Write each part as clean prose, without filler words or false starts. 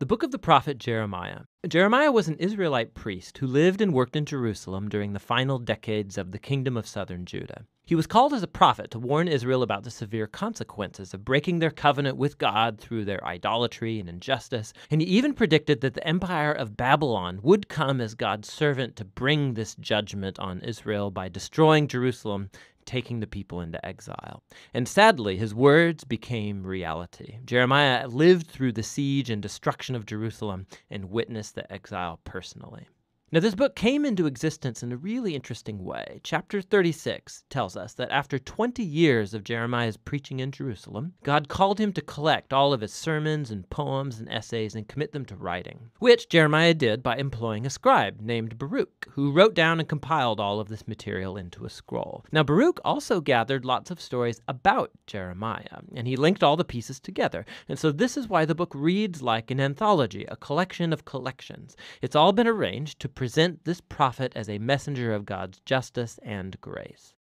The book of the prophet Jeremiah. Jeremiah was an Israelite priest who lived and worked in Jerusalem during the final decades of the kingdom of southern Judah. He was called as a prophet to warn Israel about the severe consequences of breaking their covenant with God through their idolatry and injustice, and he even predicted that the empire of Babylon would come as God's servant to bring this judgment on Israel by destroying Jerusalem, taking the people into exile. And sadly, his words became reality. Jeremiah lived through the siege and destruction of Jerusalem and witnessed the exile personally. Now, this book came into existence in a really interesting way. Chapter 36 tells us that after 20 years of Jeremiah's preaching in Jerusalem, God called him to collect all of his sermons and poems and essays and commit them to writing, which Jeremiah did by employing a scribe named Baruch, who wrote down and compiled all of this material into a scroll. Now, Baruch also gathered lots of stories about Jeremiah, and he linked all the pieces together. And so this is why the book reads like an anthology, a collection of collections. It's all been arranged to present this prophet as a messenger of God's justice and grace.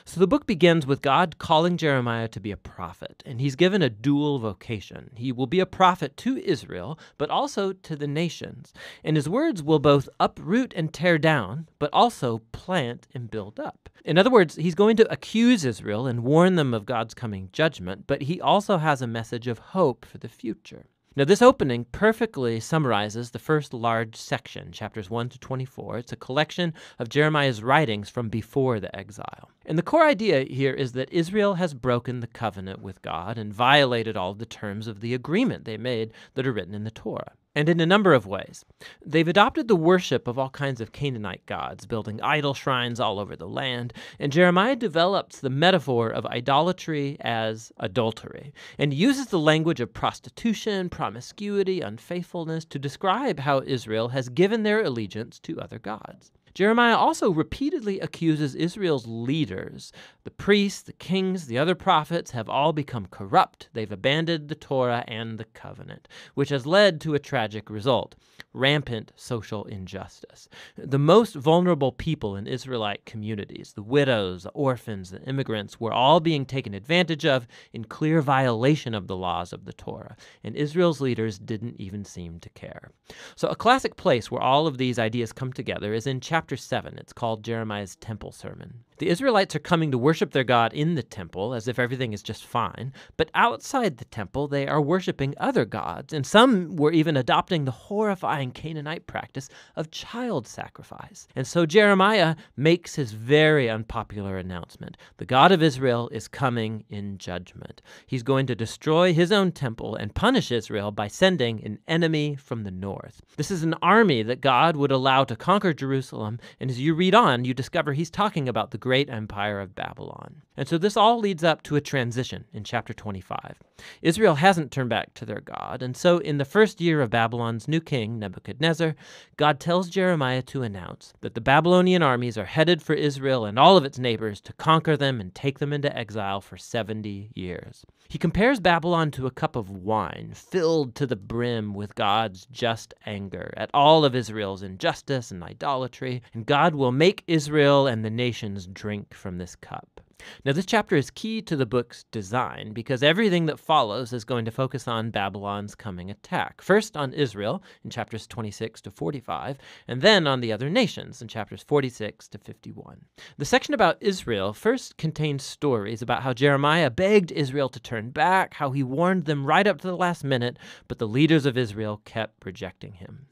So the book begins with God calling Jeremiah to be a prophet, and he's given a dual vocation. He will be a prophet to Israel, but also to the nations, and his words will both uproot and tear down, but also plant and build up. In other words, he's going to accuse Israel and warn them of God's coming judgment, but he also has a message of hope for the future. Now, this opening perfectly summarizes the first large section, chapters 1 to 24. It's a collection of Jeremiah's writings from before the exile. And the core idea here is that Israel has broken the covenant with God and violated all the terms of the agreement they made that are written in the Torah. And in a number of ways. They've adopted the worship of all kinds of Canaanite gods, building idol shrines all over the land, and Jeremiah develops the metaphor of idolatry as adultery, and uses the language of prostitution, promiscuity, unfaithfulness to describe how Israel has given their allegiance to other gods. Jeremiah also repeatedly accuses Israel's leaders. The priests, the kings, the other prophets have all become corrupt. They've abandoned the Torah and the covenant, which has led to a tragic result: rampant social injustice. The most vulnerable people in Israelite communities, the widows, the orphans, the immigrants, were all being taken advantage of in clear violation of the laws of the Torah, and Israel's leaders didn't even seem to care. So a classic place where all of these ideas come together is in chapter 7. It's called Jeremiah's Temple Sermon. The Israelites are coming to worship their God in the temple as if everything is just fine, but outside the temple they are worshiping other gods, and some were even adopting the horrifying Canaanite practice of child sacrifice. And so Jeremiah makes his very unpopular announcement. The God of Israel is coming in judgment. He's going to destroy his own temple and punish Israel by sending an enemy from the north. This is an army that God would allow to conquer Jerusalem, and as you read on, you discover he's talking about the great empire of Babylon. And so this all leads up to a transition in chapter 25. Israel hasn't turned back to their God, and so in the first year of Babylon's new king, Nebuchadnezzar, God tells Jeremiah to announce that the Babylonian armies are headed for Israel and all of its neighbors to conquer them and take them into exile for 70 years. He compares Babylon to a cup of wine filled to the brim with God's just anger at all of Israel's injustice and idolatry, and God will make Israel and the nations drink from this cup. Now, this chapter is key to the book's design because everything that follows is going to focus on Babylon's coming attack. First on Israel in chapters 26 to 45, and then on the other nations in chapters 46 to 51. The section about Israel first contains stories about how Jeremiah begged Israel to turn back, how he warned them right up to the last minute, but the leaders of Israel kept rejecting him.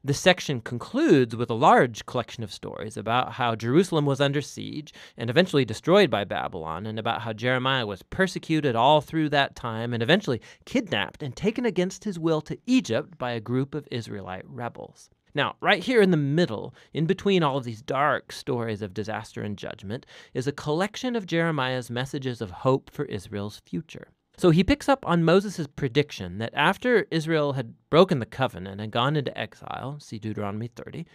This section concludes with a large collection of stories about how Jerusalem was under siege and eventually destroyed by Babylon, and about how Jeremiah was persecuted all through that time and eventually kidnapped and taken against his will to Egypt by a group of Israelite rebels. Now, right here in the middle, in between all of these dark stories of disaster and judgment, is a collection of Jeremiah's messages of hope for Israel's future. So he picks up on Moses' prediction that after Israel had broken the covenant and gone into exile, see Deuteronomy 30,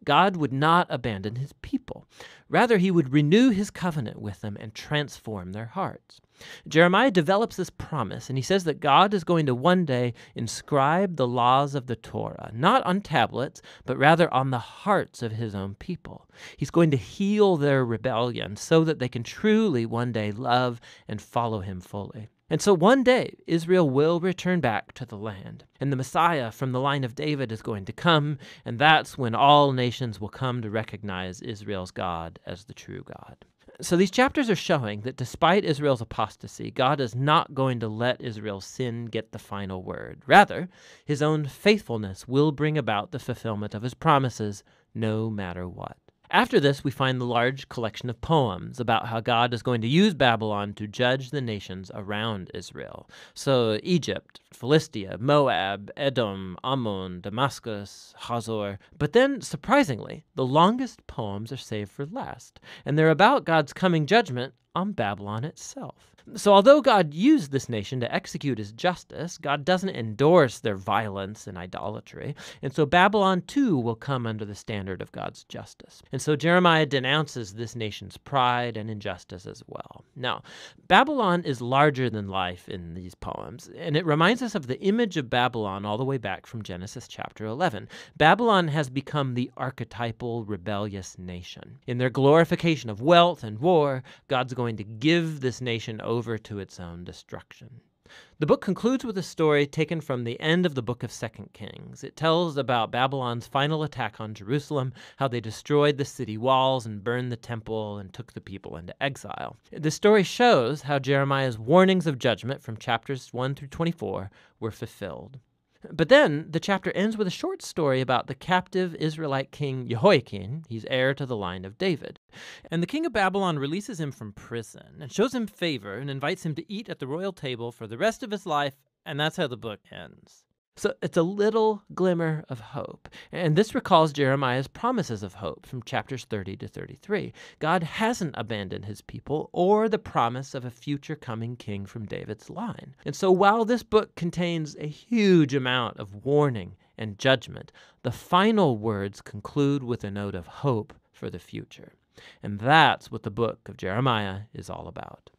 God would not abandon his people. Rather, he would renew his covenant with them and transform their hearts. Jeremiah develops this promise, and he says that God is going to one day inscribe the laws of the Torah, not on tablets, but rather on the hearts of his own people. He's going to heal their rebellion so that they can truly one day love and follow him fully. And so one day, Israel will return back to the land, and the Messiah from the line of David is going to come, and that's when all nations will come to recognize Israel's God as the true God. So these chapters are showing that despite Israel's apostasy, God is not going to let Israel's sin get the final word. Rather, his own faithfulness will bring about the fulfillment of his promises, no matter what. After this, we find the large collection of poems about how God is going to use Babylon to judge the nations around Israel. So Egypt, Philistia, Moab, Edom, Ammon, Damascus, Hazor. But then, surprisingly, the longest poems are saved for last, and they're about God's coming judgment on Babylon itself. So although God used this nation to execute his justice, God doesn't endorse their violence and idolatry. And so Babylon too will come under the standard of God's justice. And so Jeremiah denounces this nation's pride and injustice as well. Now, Babylon is larger than life in these poems, and it reminds us of the image of Babylon all the way back from Genesis chapter 11. Babylon has become the archetypal rebellious nation. In their glorification of wealth and war, God's going to give this nation over to its own destruction. The book concludes with a story taken from the end of the book of 2 Kings. It tells about Babylon's final attack on Jerusalem, how they destroyed the city walls and burned the temple and took the people into exile. The story shows how Jeremiah's warnings of judgment from chapters 1 through 24 were fulfilled. But then the chapter ends with a short story about the captive Israelite king Jehoiakim. He's heir to the line of David. And the king of Babylon releases him from prison and shows him favor and invites him to eat at the royal table for the rest of his life, and that's how the book ends. So it's a little glimmer of hope. And this recalls Jeremiah's promises of hope from chapters 30 to 33. God hasn't abandoned his people or the promise of a future coming king from David's line. And so while this book contains a huge amount of warning and judgment, the final words conclude with a note of hope for the future. And that's what the book of Jeremiah is all about.